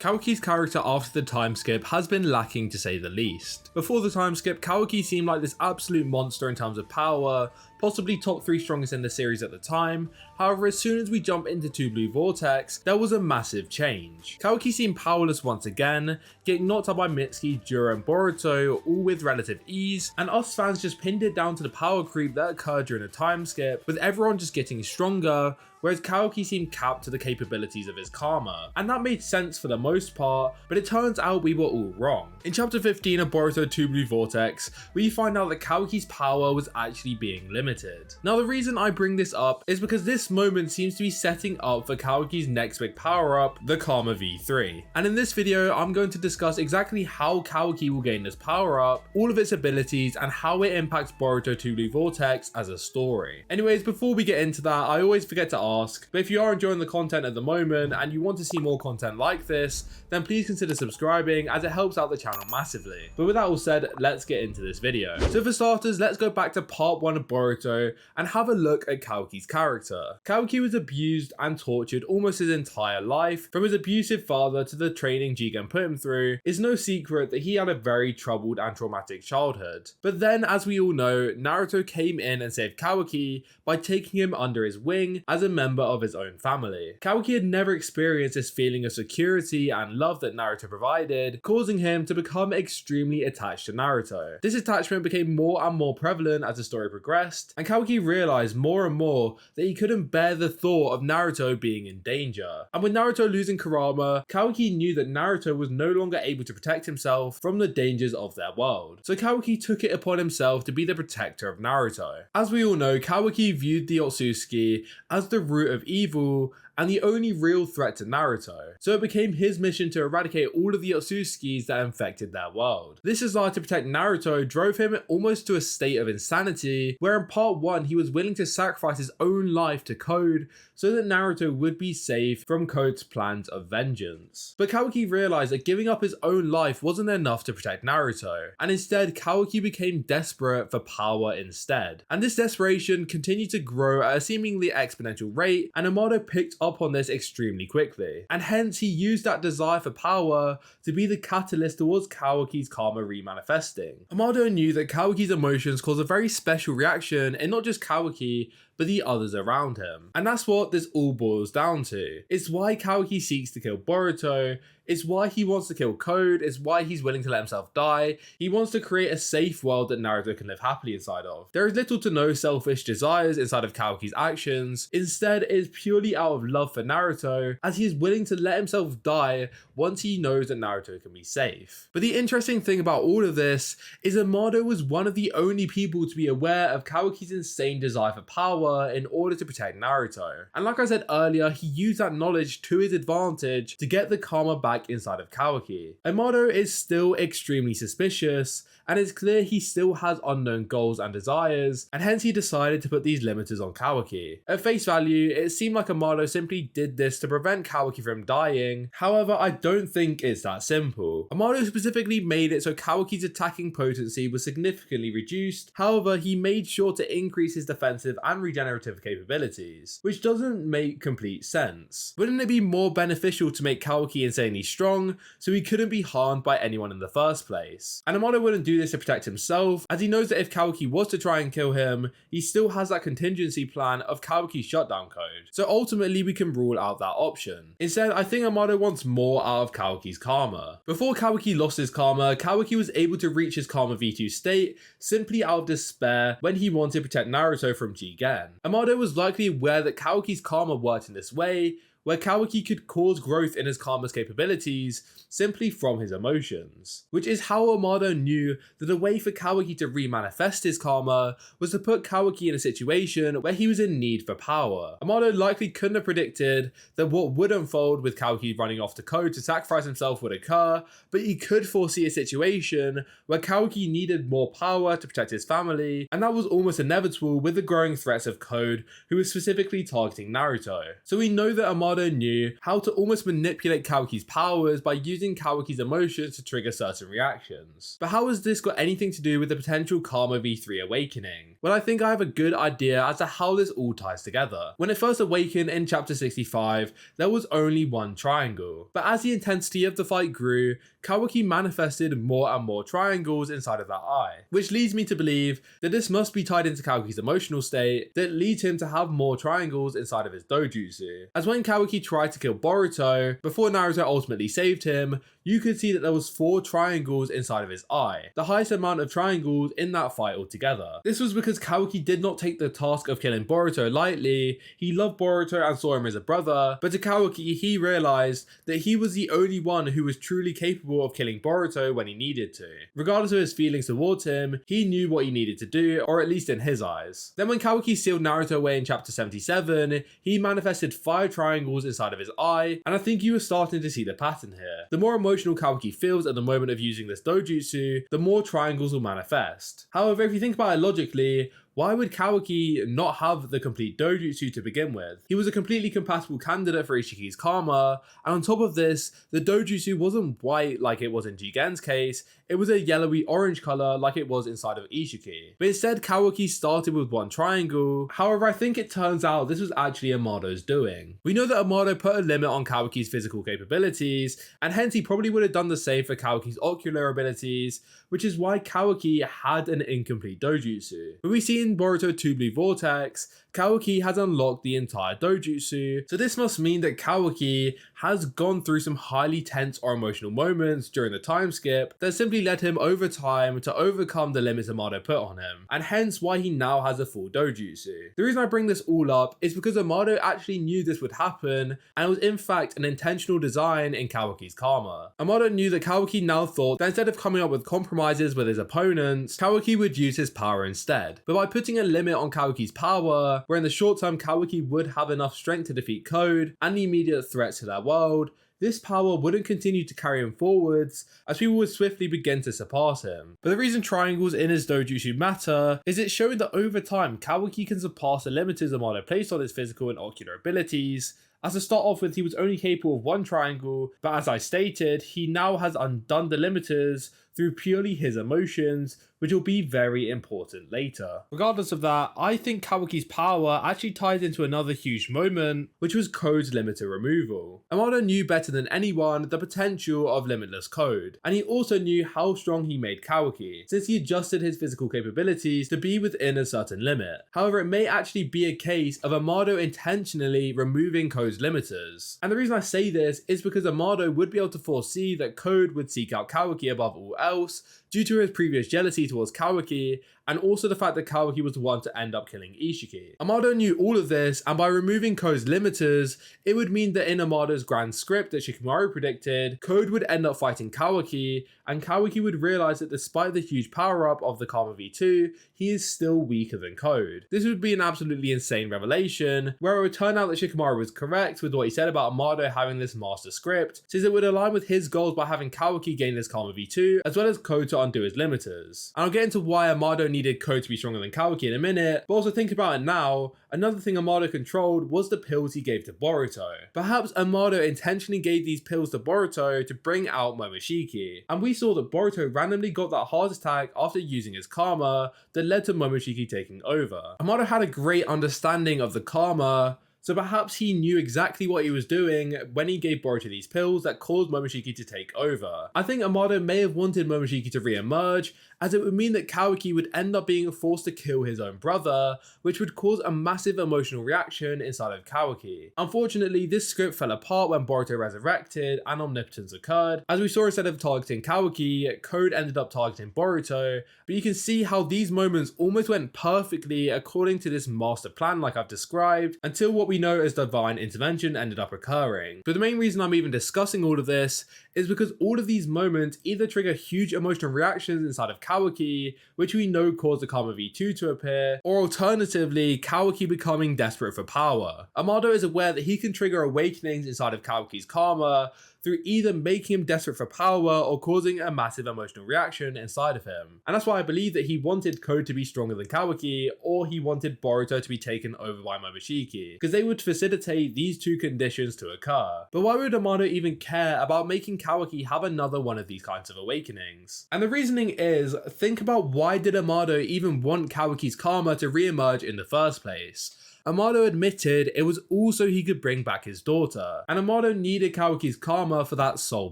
Kawaki's character after the time skip has been lacking to say the least. Before the time skip, Kawaki seemed like this absolute monster in terms of power, possibly top 3 strongest in the series at the time. However, as soon as we jump into 2 Blue Vortex, there was a massive change. Kawaki seemed powerless once again, getting knocked out by Mitsuki, Jura and Boruto, all with relative ease, and us fans just pinned it down to the power creep that occurred during the time skip, with everyone just getting stronger, whereas Kawaki seemed capped to the capabilities of his karma. And that made sense for the most part, but it turns out we were all wrong. In chapter 15 of Boruto 2 Blue Vortex, we find out that Kawaki's power was actually being limited. Now the reason I bring this up is because this moment seems to be setting up for Kawaki's next big power up, the Karma V3. And in this video, I'm going to discuss exactly how Kawaki will gain this power up, all of its abilities, and how it impacts Boruto 2 Blue Vortex as a story. Anyways, before we get into that, I always forget to ask, but if you are enjoying the content at the moment and you want to see more content like this, then please consider subscribing as it helps out the channel massively. But with that all said, let's get into this video. So for starters, let's go back to part 1 of Boruto and have a look at Kawaki's character. Kawaki was abused and tortured almost his entire life. From his abusive father to the training Jougan put him through, it's no secret that he had a very troubled and traumatic childhood. But then, as we all know, Naruto came in and saved Kawaki by taking him under his wing as a member of his own family. Kawaki had never experienced this feeling of security and love that Naruto provided, causing him to become extremely attached to Naruto. This attachment became more and more prevalent as the story progressed, and Kawaki realized more and more that he couldn't bear the thought of Naruto being in danger. And with Naruto losing Kurama, Kawaki knew that Naruto was no longer able to protect himself from the dangers of their world. So Kawaki took it upon himself to be the protector of Naruto. As we all know, Kawaki viewed the Otsutsuki as the root of evil and the only real threat to Naruto, so it became his mission to eradicate all of the Otsutsukis that infected their world. This desire to protect Naruto drove him almost to a state of insanity, where in part 1 he was willing to sacrifice his own life to Code so that Naruto would be safe from Code's plans of vengeance. But Kawaki realized that giving up his own life wasn't enough to protect Naruto, and instead Kawaki became desperate for power instead. And this desperation continued to grow at a seemingly exponential rate, and Amado picked up on this extremely quickly, and hence he used that desire for power to be the catalyst towards Kawaki's karma remanifesting. Amado knew that Kawaki's emotions caused a very special reaction in not just Kawaki, but the others around him. And that's what this all boils down to. It's why Kawaki seeks to kill Boruto, it's why he wants to kill Code, it's why he's willing to let himself die. He wants to create a safe world that Naruto can live happily inside of. There is little to no selfish desires inside of Kawaki's actions. Instead, it is purely out of love for Naruto, as he is willing to let himself die once he knows that Naruto can be safe. But the interesting thing about all of this is Amado was one of the only people to be aware of Kawaki's insane desire for power in order to protect Naruto. And like I said earlier, he used that knowledge to his advantage to get the karma back inside of Kawaki. Amado is still extremely suspicious, and it's clear he still has unknown goals and desires, and hence he decided to put these limiters on Kawaki. At face value, it seemed like Amado simply did this to prevent Kawaki from dying. However, I don't think it's that simple. Amado specifically made it so Kawaki's attacking potency was significantly reduced. However, he made sure to increase his defensive and regenerative capabilities, which doesn't make complete sense. Wouldn't it be more beneficial to make Kawaki insanely strong so he couldn't be harmed by anyone in the first place? And Amado wouldn't do this to protect himself, as he knows that if Kawaki was to try and kill him, he still has that contingency plan of Kawaki's shutdown code. So ultimately we can rule out that option. Instead, I think Amado wants more out of Kawaki's karma. Before Kawaki lost his karma, Kawaki was able to reach his karma V2 state simply out of despair when he wanted to protect Naruto from Jigen. Amado was likely aware that Kawaki's karma worked in this way, where Kawaki could cause growth in his karma's capabilities simply from his emotions. Which is how Amado knew that the way for Kawaki to remanifest his karma was to put Kawaki in a situation where he was in need for power. Amado likely couldn't have predicted that what would unfold with Kawaki running off to Code to sacrifice himself would occur, but he could foresee a situation where Kawaki needed more power to protect his family, and that was almost inevitable with the growing threats of Code, who was specifically targeting Naruto. So we know that Amado Amado knew how to almost manipulate Kawaki's powers by using Kawaki's emotions to trigger certain reactions. But how has this got anything to do with the potential Karma V3 awakening? Well, I think I have a good idea as to how this all ties together. When it first awakened in chapter 65, there was only one triangle. But as the intensity of the fight grew, Kawaki manifested more and more triangles inside of that eye, which leads me to believe that this must be tied into Kawaki's emotional state that leads him to have more triangles inside of his dojutsu. As when Kawaki tried to kill Boruto, before Naruto ultimately saved him, you could see that there was 4 triangles inside of his eye, the highest amount of triangles in that fight altogether. This was because Kawaki did not take the task of killing Boruto lightly. He loved Boruto and saw him as a brother, but to Kawaki he realized that he was the only one who was truly capable of killing Boruto when he needed to. Regardless of his feelings towards him, he knew what he needed to do, or at least in his eyes. Then when Kawaki sealed Naruto away in chapter 77, he manifested 5 triangles inside of his eye, and I think you were starting to see the pattern here. The more emotional Kawaki feels at the moment of using this dojutsu, the more triangles will manifest. However, if you think about it logically, why would Kawaki not have the complete dojutsu to begin with? He was a completely compatible candidate for Ishiki's karma, and on top of this, the dojutsu wasn't white like it was in Jigen's case, it was a yellowy orange color like it was inside of Ishiki. But instead, Kawaki started with one triangle. However, I think it turns out this was actually Amado's doing. We know that Amado put a limit on Kawaki's physical capabilities, and hence he probably would have done the same for Kawaki's ocular abilities, which is why Kawaki had an incomplete dojutsu. But we see in Boruto 2 Blue Vortex, Kawaki has unlocked the entire dojutsu, so this must mean that Kawaki has gone through some highly tense or emotional moments during the time skip that simply led him over time to overcome the limits Amado put on him, and hence why he now has a full dojutsu. The reason I bring this all up is because Amado actually knew this would happen, and it was in fact an intentional design in Kawaki's karma. Amado knew that Kawaki now thought that instead of coming up with compromises with his opponents, Kawaki would use his power instead. But by putting a limit on Kawaki's power, where in the short term Kawaki would have enough strength to defeat Code and the immediate threats to their world, this power wouldn't continue to carry him forwards, as people would swiftly begin to surpass him. But the reason triangles in his dojutsu matter is it's showing that over time Kawaki can surpass the limiters Amado placed on his physical and ocular abilities. As to start off with, he was only capable of one triangle, but as I stated, he now has undone the limiters through purely his emotions, which will be very important later. Regardless of that, I think Kawaki's power actually ties into another huge moment, which was Code's limiter removal. Amado knew better than anyone the potential of limitless Code, and he also knew how strong he made Kawaki, since he adjusted his physical capabilities to be within a certain limit. However, it may actually be a case of Amado intentionally removing Code's limiters. And the reason I say this is because Amado would be able to foresee that Code would seek out Kawaki above all else due to his previous jealousy towards Kawaki, and also the fact that Kawaki was the one to end up killing Ishiki. Amado knew all of this, and by removing Code's limiters, it would mean that in Amado's grand script that Shikamaru predicted, Code would end up fighting Kawaki, and Kawaki would realize that despite the huge power-up of the Karma V2, he is still weaker than Code. This would be an absolutely insane revelation, where it would turn out that Shikamaru was correct with what he said about Amado having this master script, since it would align with his goals by having Kawaki gain this Karma V2, as well as Code to undo his limiters. And I'll get into why Amado needed Code to be stronger than Kawaki in a minute, but also think about it now, another thing Amado controlled was the pills he gave to Boruto. Perhaps Amado intentionally gave these pills to Boruto to bring out Momoshiki, and we saw that Boruto randomly got that heart attack after using his karma that led to Momoshiki taking over. Amado had a great understanding of the karma, so perhaps he knew exactly what he was doing when he gave Boruto these pills that caused Momoshiki to take over. I think Amado may have wanted Momoshiki to re-emerge, as it would mean that Kawaki would end up being forced to kill his own brother, which would cause a massive emotional reaction inside of Kawaki. Unfortunately, this script fell apart when Boruto resurrected and Omnipotence occurred. As we saw, instead of targeting Kawaki, Code ended up targeting Boruto, but you can see how these moments almost went perfectly according to this master plan like I've described, until what we know as divine intervention ended up occurring. But the main reason I'm even discussing all of this is because all of these moments either trigger huge emotional reactions inside of Kawaki, which we know caused the Karma V2 to appear, or alternatively, Kawaki becoming desperate for power. Amado is aware that he can trigger awakenings inside of Kawaki's karma through either making him desperate for power or causing a massive emotional reaction inside of him. And that's why I believe that he wanted Code to be stronger than Kawaki, or he wanted Boruto to be taken over by Momoshiki, because they would facilitate these two conditions to occur. But why would Amado even care about making Kawaki have another one of these kinds of awakenings? And the reasoning is, think about why did Amado even want Kawaki's karma to re-emerge in the first place? Amado admitted it was also he could bring back his daughter, and Amado needed Kawaki's karma for that sole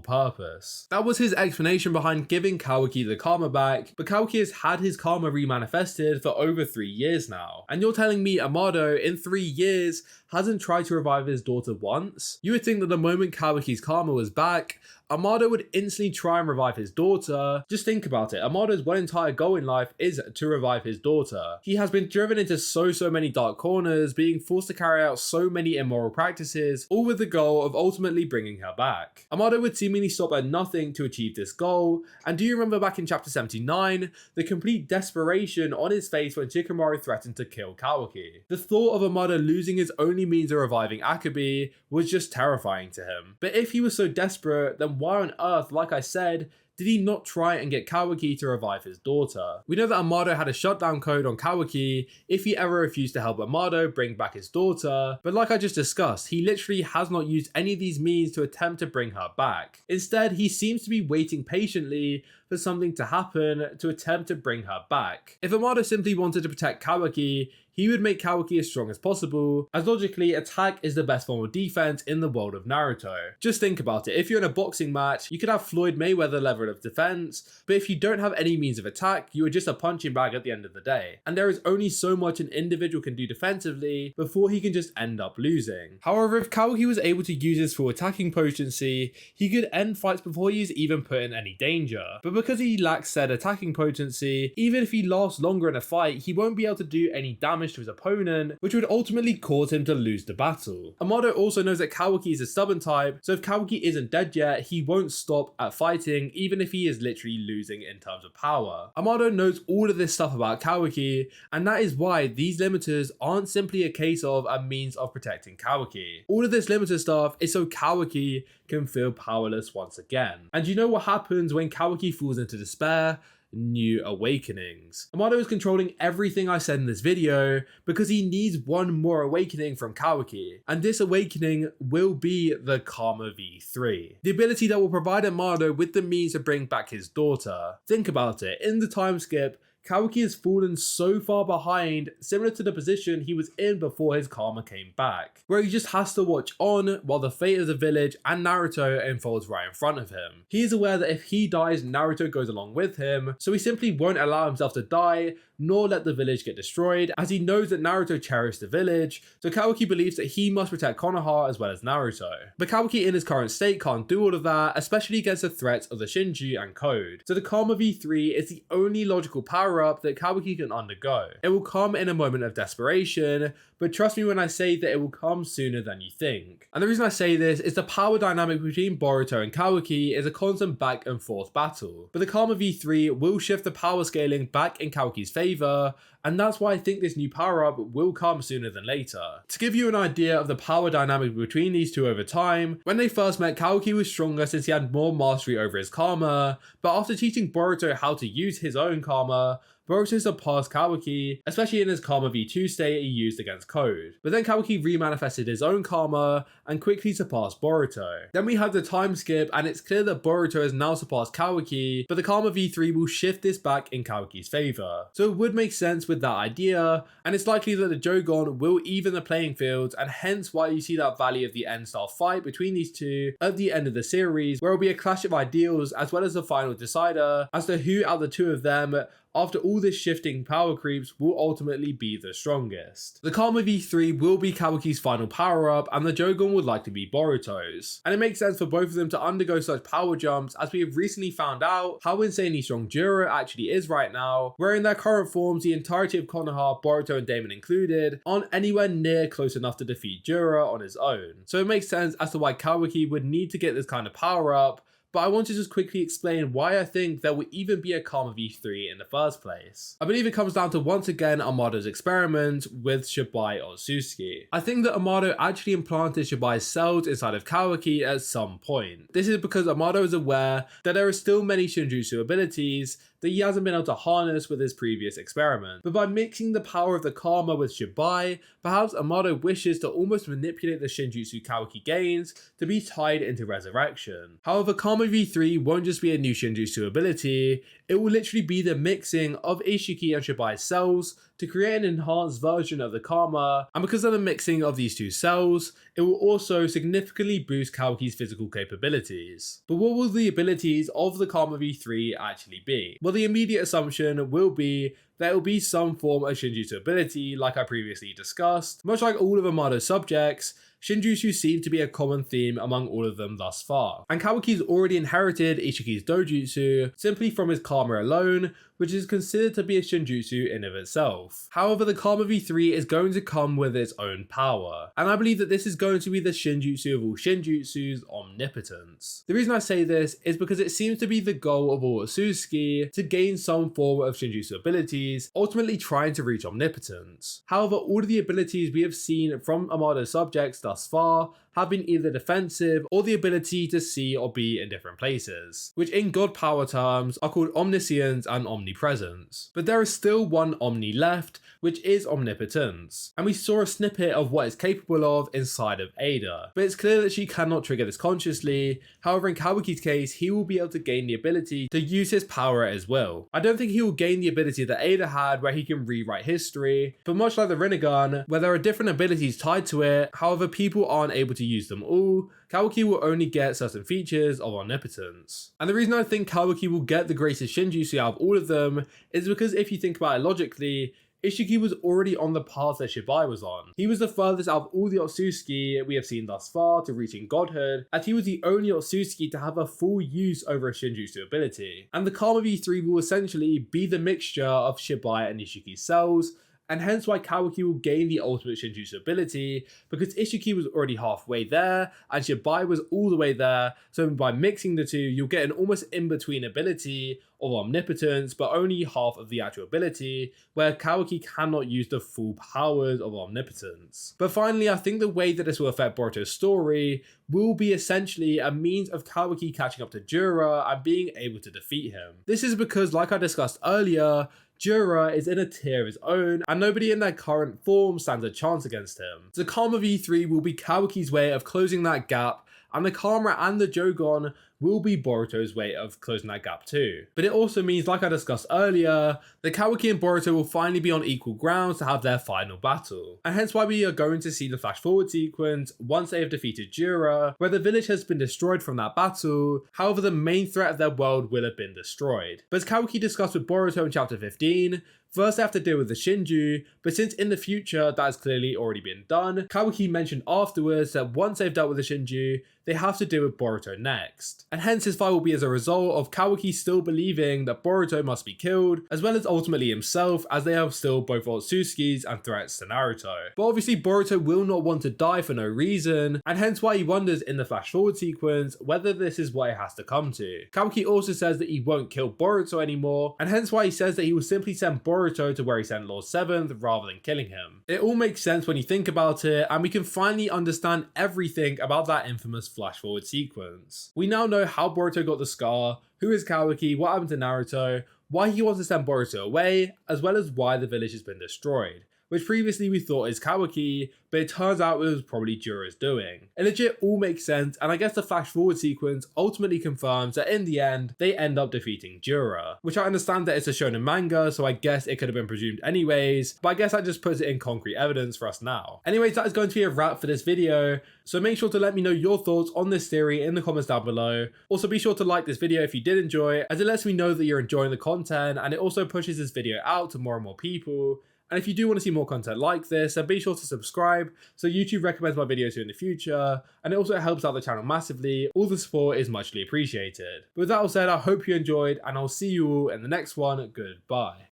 purpose. That was his explanation behind giving Kawaki the karma back, but Kawaki has had his karma remanifested for over 3 years now. And you're telling me Amado, in 3 years, hasn't tried to revive his daughter once? You would think that the moment Kawaki's karma was back, Amado would instantly try and revive his daughter. Just think about it, Amado's one entire goal in life is to revive his daughter. He has been driven into so many dark corners, being forced to carry out so many immoral practices, all with the goal of ultimately bringing her back. Amado would seemingly stop at nothing to achieve this goal, and do you remember back in chapter 79, the complete desperation on his face when Shikamaru threatened to kill Kawaki? The thought of Amado losing his only means of reviving Akabe was just terrifying to him. But if he was so desperate, then why on earth, like I said, did he not try and get Kawaki to revive his daughter? We know that Amado had a shutdown code on Kawaki if he ever refused to help Amado bring back his daughter, but like I just discussed, he literally has not used any of these means to attempt to bring her back. Instead, he seems to be waiting patiently for something to happen to attempt to bring her back. If Amado simply wanted to protect Kawaki, he would make Kawaki as strong as possible, as logically attack is the best form of defense in the world of Naruto. Just think about it, if you're in a boxing match, you could have Floyd Mayweather level of defense, but if you don't have any means of attack, you are just a punching bag at the end of the day. And there is only so much an individual can do defensively before he can just end up losing. However, if Kawaki was able to use his full attacking potency, he could end fights before he is even put in any danger. But because he lacks said attacking potency, even if he lasts longer in a fight, he won't be able to do any damage to his opponent, which would ultimately cause him to lose the battle. Amado also knows that Kawaki is a stubborn type, so if Kawaki isn't dead yet, he won't stop at fighting, even if he is literally losing in terms of power. Amado knows all of this stuff about Kawaki, and that is why these limiters aren't simply a case of a means of protecting Kawaki. All of this limiter stuff is so Kawaki can feel powerless once again. And you know what happens when Kawaki falls into despair? New awakenings. Amado is controlling everything I said in this video because he needs one more awakening from Kawaki, and this awakening will be the Karma V3, the ability that will provide Amado with the means to bring back his daughter. Think about it, in the time skip, Kawaki has fallen so far behind, similar to the position he was in before his karma came back, where he just has to watch on while the fate of the village and Naruto unfolds right in front of him. He is aware that if he dies, Naruto goes along with him, so he simply won't allow himself to die, nor let the village get destroyed, as he knows that Naruto cherished the village, so Kawaki believes that he must protect Konoha as well as Naruto. But Kawaki in his current state can't do all of that, especially against the threats of the Shinju and Code. So the Karma V3 is the only logical power-up that Kawaki can undergo. It will come in a moment of desperation, but trust me when I say that it will come sooner than you think. And the reason I say this is the power dynamic between Boruto and Kawaki is a constant back and forth battle, but the Karma V3 will shift the power scaling back in Kawaki's favor, and that's why I think this new power-up will come sooner than later. To give you an idea of the power dynamic between these two over time, when they first met, Kawaki was stronger since he had more mastery over his karma, but after teaching Boruto how to use his own karma, Boruto surpassed Kawaki, especially in his Karma V2 state he used against Code. But then Kawaki remanifested his own karma and quickly surpassed Boruto. Then we have the time skip, and it's clear that Boruto has now surpassed Kawaki, but the Karma V3 will shift this back in Kawaki's favor. So it would make sense with that idea, and it's likely that the jougan will even the playing field, and hence why you see that Valley of the End style fight between these two at the end of the series, where it will be a clash of ideals as well as the final decider as to who out of the two of them, after all this shifting power creeps, will ultimately be the strongest. The Karma V3 will be Kawaki's final power-up, and the jougan would likely be Boruto's. And it makes sense for both of them to undergo such power jumps, as we have recently found out how insanely strong Jura actually is right now, where in their current forms the entirety of Konoha, Boruto and Damon included, aren't anywhere near close enough to defeat Jura on his own. So it makes sense as to why Kawaki would need to get this kind of power-up, but I want to just quickly explain why I think there will even be a Karma V3 in the first place. I believe it comes down to once again Amado's experiment with Shibai Otsutsuki. I think that Amado actually implanted Shibai's cells inside of Kawaki at some point. This is because Amado is aware that there are still many Shinjutsu abilities that he hasn't been able to harness with his previous experiment. But by mixing the power of the Karma with Shibai, perhaps Amado wishes to almost manipulate the Shinjutsu Kawaki gains to be tied into resurrection. However, Karma V3 won't just be a new Shinjutsu ability, it will literally be the mixing of Ishiki and Shibai's cells to create an enhanced version of the Karma, and because of the mixing of these two cells, it will also significantly boost Kawaki's physical capabilities. But what will the abilities of the Karma V3 actually be? Well, the immediate assumption will be that it will be some form of Shinjutsu ability like I previously discussed. Much like all of Amado's subjects, Shinjutsu seem to be a common theme among all of them thus far. And Kawaki's already inherited Ishiki's dojutsu simply from his Karma alone, which is considered to be a Shinjutsu in of itself. However, the Karma V3 is going to come with its own power, and I believe that this is going to be the Shinjutsu of all Shinjutsus, Omnipotence. The reason I say this is because it seems to be the goal of all Otsutsuki to gain some form of Shinjutsu abilities, ultimately trying to reach Omnipotence. However, all of the abilities we have seen from Amado's subjects thus far have been either defensive or the ability to see or be in different places, which in god power terms are called omniscience and omnipresence. But there is still one Omni left, which is Omnipotence, and we saw a snippet of what it's capable of inside of Ada, but it's clear that she cannot trigger this consciously. However, in Kawaki's case, he will be able to gain the ability to use his power at his will. I don't think he will gain the ability that Ada had where he can rewrite history, but much like the Rinnegan, where there are different abilities tied to it, however people aren't able to use them all, Kawaki will only get certain features of Omnipotence. And the reason I think Kawaki will get the greatest Shinjutsu out of all of them is because if you think about it logically, Ishiki was already on the path that Shibai was on. He was the furthest out of all the Otsutsuki we have seen thus far to reaching godhood, as he was the only Otsutsuki to have a full use over a Shinjutsu ability. And the Karma V3 will essentially be the mixture of Shibai and Ishiki's cells, and hence why Kawaki will gain the ultimate Shinjutsu ability, because Ishiki was already halfway there, and Shibai was all the way there, so by mixing the two, you'll get an almost in-between ability of Omnipotence, but only half of the actual ability, where Kawaki cannot use the full powers of Omnipotence. But finally, I think the way that this will affect Boruto's story will be essentially a means of Kawaki catching up to Jura and being able to defeat him. This is because, like I discussed earlier, Jura is in a tier of his own, and nobody in their current form stands a chance against him. So Karma V3 will be Kawaki's way of closing that gap, and the Karma and the Jougan will be Boruto's way of closing that gap too. But it also means, like I discussed earlier, that Kawaki and Boruto will finally be on equal grounds to have their final battle. And hence why we are going to see the flash forward sequence once they have defeated Jura, where the village has been destroyed from that battle, however the main threat of their world will have been destroyed. But as Kawaki discussed with Boruto in chapter 15, first they have to deal with the Shinju, but since in the future that has clearly already been done, Kawaki mentioned afterwards that once they've dealt with the Shinju, they have to deal with Boruto next. And hence his fight will be as a result of Kawaki still believing that Boruto must be killed, as well as ultimately himself, as they are still both Otsutsukis and threats to Naruto. But obviously Boruto will not want to die for no reason, and hence why he wonders in the flash forward sequence whether this is what it has to come to. Kawaki also says that he won't kill Boruto anymore, and hence why he says that he will simply send Boruto to where he sent Lord 7th rather than killing him. It all makes sense when you think about it, and we can finally understand everything about that infamous flash forward sequence. We now know how Boruto got the scar, who is Kawaki, what happened to Naruto, why he wants to send Boruto away, as well as why the village has been destroyed, which previously we thought is Kawaki, but it turns out it was probably Jura's doing. It legit all makes sense, and I guess the flash forward sequence ultimately confirms that in the end, they end up defeating Jura, which I understand that it's a shonen manga, so I guess it could have been presumed anyways, but I guess that just puts it in concrete evidence for us now. Anyways, that is going to be a wrap for this video, so make sure to let me know your thoughts on this theory in the comments down below. Also be sure to like this video if you did enjoy it, as it lets me know that you're enjoying the content, and it also pushes this video out to more and more people. And if you do want to see more content like this, then be sure to subscribe so YouTube recommends my videos to you in the future, and it also helps out the channel massively. All the support is muchly appreciated. But with that all said, I hope you enjoyed, and I'll see you all in the next one. Goodbye.